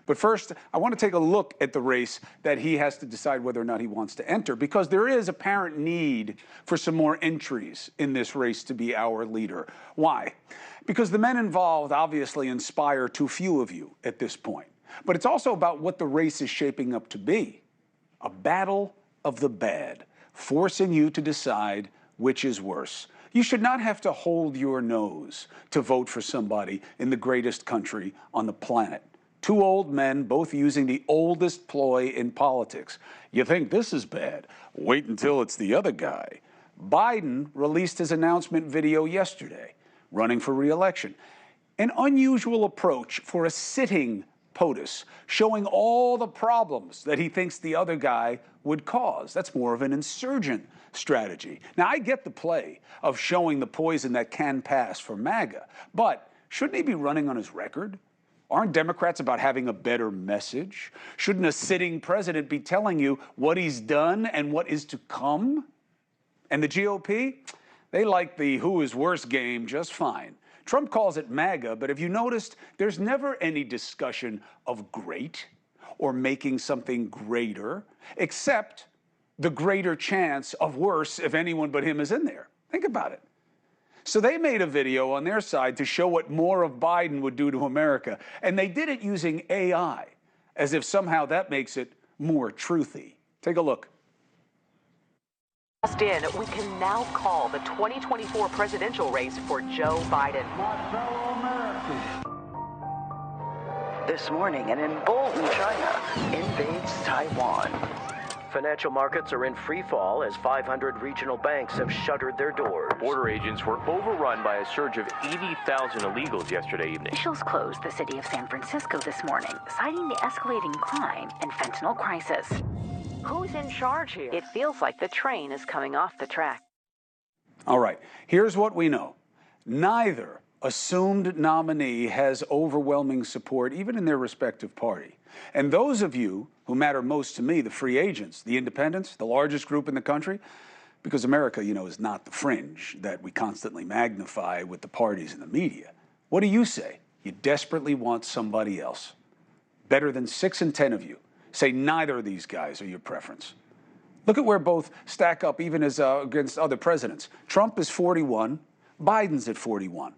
But first, I want to take a look at the race that he has to decide whether or not he wants to enter, because there is apparent need for some more entries in this race to be our leader. Why? Because the men involved obviously inspire too few of you at this point. But it's also about what the race is shaping up to be. A battle of the bad, forcing you to decide which is worse. You should not have to hold your nose to vote for somebody in the greatest country on the planet. Two old men, both using the oldest ploy in politics. You think this is bad? Wait until it's the other guy. Biden released his announcement video yesterday, running for re-election. An unusual approach for a sitting POTUS, showing all the problems that he thinks the other guy would cause. That's more of an insurgent strategy. Now, I get the play of showing the poison that can pass for MAGA, but shouldn't he be running on his record? Aren't Democrats about having a better message? Shouldn't a sitting president be telling you what he's done and what is to come? And the GOP? They like the who is worse game just fine. Trump calls it MAGA, but have you noticed there's never any discussion of great or making something greater, except the greater chance of worse if anyone but him is in there. Think about it. So they made a video on their side to show what more of Biden would do to America, and they did it using AI, as if somehow that makes it more truthy. Take a look. Just in, we can now call the 2024 presidential race for Joe Biden. My fellow Americans. This morning, an emboldened China invades Taiwan. Financial markets are in free fall as 500 regional banks have shuttered their doors. Border agents were overrun by a surge of 80,000 illegals yesterday evening. Officials closed the city of San Francisco this morning, citing the escalating crime and fentanyl crisis. Who's in charge here? It feels like the train is coming off the track. All right, here's what we know. Neither assumed nominee has overwhelming support, even in their respective party. And those of you who matter most to me, the free agents, the independents, the largest group in the country, because America, is not the fringe that we constantly magnify with the parties and the media. What do you say? You desperately want somebody else. Better than 6 in 10 of you say neither of these guys are your preference. Look at where both stack up even as against other presidents. Trump is 41, Biden's at 41.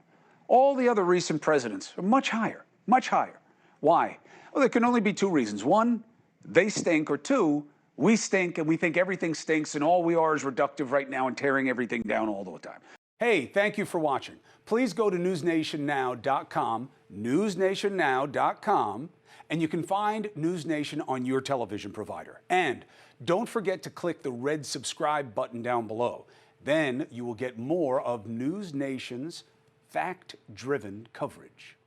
All the other recent presidents are much higher, much higher. Why? Well, there can only be two reasons. One, they stink, or two, we stink and we think everything stinks and all we are is reductive right now and tearing everything down all the time. Hey, thank you for watching. Please go to newsnationnow.com, newsnationnow.com, and you can find News Nation on your television provider. And don't forget to click the red subscribe button down below. Then you will get more of News Nation's fact-driven coverage.